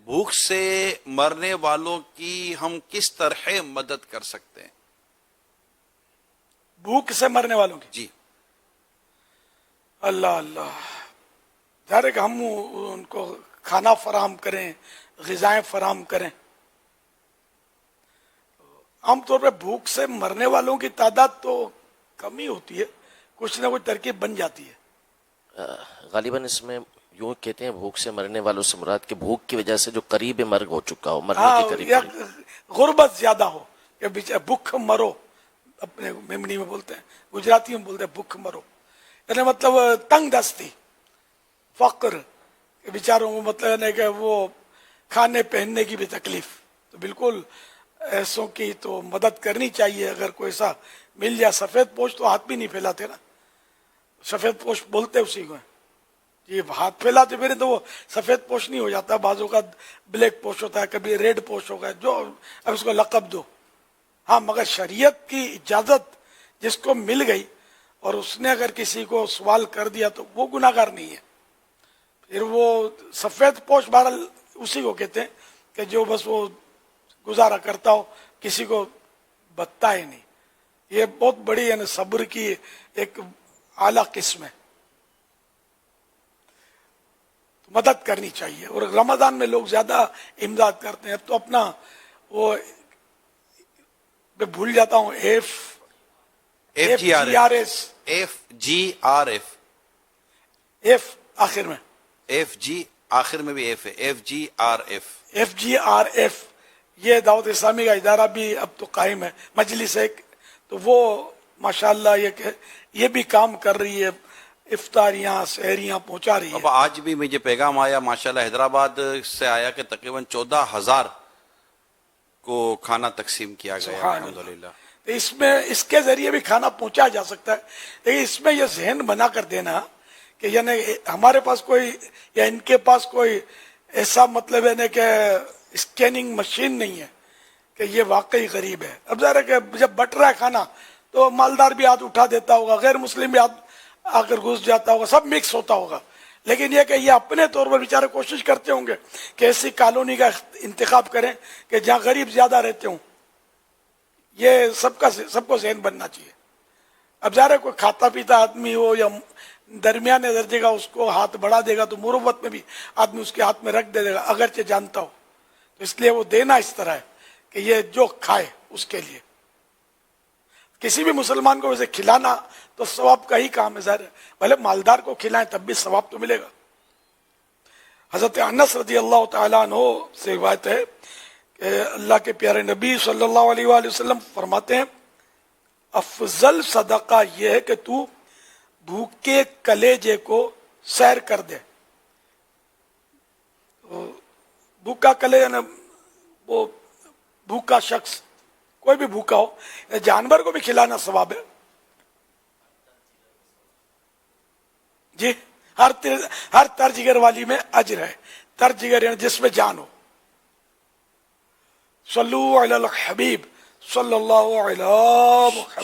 بھوک سے مرنے والوں کی ہم کس طرح مدد کر سکتے ہیں؟ بھوک سے مرنے والوں کی؟ جی اللہ اللہ، ظاہر ہے کہ ہم ان کو کھانا فراہم کریں، غذائیں فراہم کریں. عام طور پہ بھوک سے مرنے والوں کی تعداد تو کم ہی ہوتی ہے، کچھ نہ کچھ ترکیب بن جاتی ہے. غالباً اس میں یوں کہتے ہیں بھوک سے مرنے والوں سے مراد کہ بھوک کی وجہ سے جو قریب مرگ ہو چکا ہو، مرنے ہاں، کے قریب یا قریب. غربت زیادہ ہو کہ بھوک مرو، اپنے میمنی میں بولتے ہیں، گجراتی میں بولتے ہیں بھوک مرو، یعنی مطلب تنگ دستی، فقر، کہ بیچاروں کو مطلب ہے کہ وہ کھانے پہننے کی بھی تکلیف. تو بالکل ایسوں کی تو مدد کرنی چاہیے. اگر کوئی ایسا مل جائے، سفید پوش تو ہاتھ بھی نہیں پھیلاتے نا، سفید پوش بولتے اسی کو. یہ ہاتھ پھیلاتے پھر تو وہ سفید پوش نہیں ہو جاتا، بعضوں کا بلیک پوش ہوتا ہے، کبھی ریڈ پوش ہوگا، جو اب اس کو لقب دو. ہاں، مگر شریعت کی اجازت جس کو مل گئی اور اس نے اگر کسی کو سوال کر دیا تو وہ گناہ گار نہیں ہے. پھر وہ سفید پوش بہرحال اسی کو کہتے ہیں کہ جو بس وہ گزارا کرتا ہو، کسی کو بتتا ہی نہیں. یہ بہت بڑی یعنی صبر کی ایک اعلیٰ قسم ہے. مدد کرنی چاہیے. اور رمضان میں لوگ زیادہ امداد کرتے ہیں. اب تو اپنا وہ میں بھول جاتا ہوں، F G R S, FGRF F آخر میں، FG آخر میں بھی ایف ہے، FGRF. F G R F. یہ دعوت اسلامی کا ادارہ بھی اب تو قائم ہے، مجلس ایک، تو وہ ماشاءاللہ یہ بھی کام کر رہی ہے، افطاریاں سحریاں پہنچا رہی ہے. اب آج بھی مجھے پیغام آیا ماشاءاللہ حیدرآباد سے آیا کہ تقریباً 14,000 کو کھانا تقسیم کیا گیا. سبحان الحمدللہ. تو اس کے ذریعے بھی کھانا پہنچا جا سکتا ہے. لیکن اس میں یہ ذہن بنا کر دینا کہ یعنی ہمارے پاس کوئی یا ان کے پاس کوئی ایسا مطلب ہے کہ اسکیننگ مشین نہیں ہے کہ یہ واقعی غریب ہے. اب ظاہر ہے کہ جب بٹ رہا ہے کھانا تو مالدار بھی ہاتھ اٹھا دیتا ہوگا، غیر مسلم بھی ہاتھ آ کر گھس جاتا ہوگا، سب مکس ہوتا ہوگا. لیکن یہ کہ یہ اپنے طور پر بیچارے کوشش کرتے ہوں گے کہ ایسی کالونی کا انتخاب کریں کہ جہاں غریب زیادہ رہتے ہوں. یہ سب کو ذہن بننا چاہیے. اب ظاہر ہے کوئی کھاتا پیتا آدمی ہو یا درمیانے درجے کا، اس کو ہاتھ بڑھا دے گا تو مروت میں بھی آدمی اس کے ہاتھ میں رکھ دے گا اگرچہ جانتا ہو. تو اس لیے وہ دینا اس طرح ہے کہ یہ جو کھائے اس کے لیے. کسی بھی مسلمان کو ویسے کھلانا تو ثواب کا ہی کام ہے. ظاہر ہے بھلے مالدار کو کھلائیں تب بھی ثواب تو ملے گا. حضرت انس رضی اللہ تعالیٰ عنہ سے روایت ہے کہ اللہ کے پیارے نبی صلی اللہ علیہ وآلہ وسلم فرماتے ہیں افضل صدقہ یہ ہے کہ تو بھوکے کلیجے کو سیر کر دے. بھوکا کلیجہ، وہ بھوکا شخص، کوئی بھی بھوکا ہو، جانور کو بھی کھلانا ثواب ہے. جی، ہر ترجگر والی میں اجر ہے. ترجگر یعنی جس میں جان ہو. صلو علی الحبیب صلی اللہ علیہ محمد.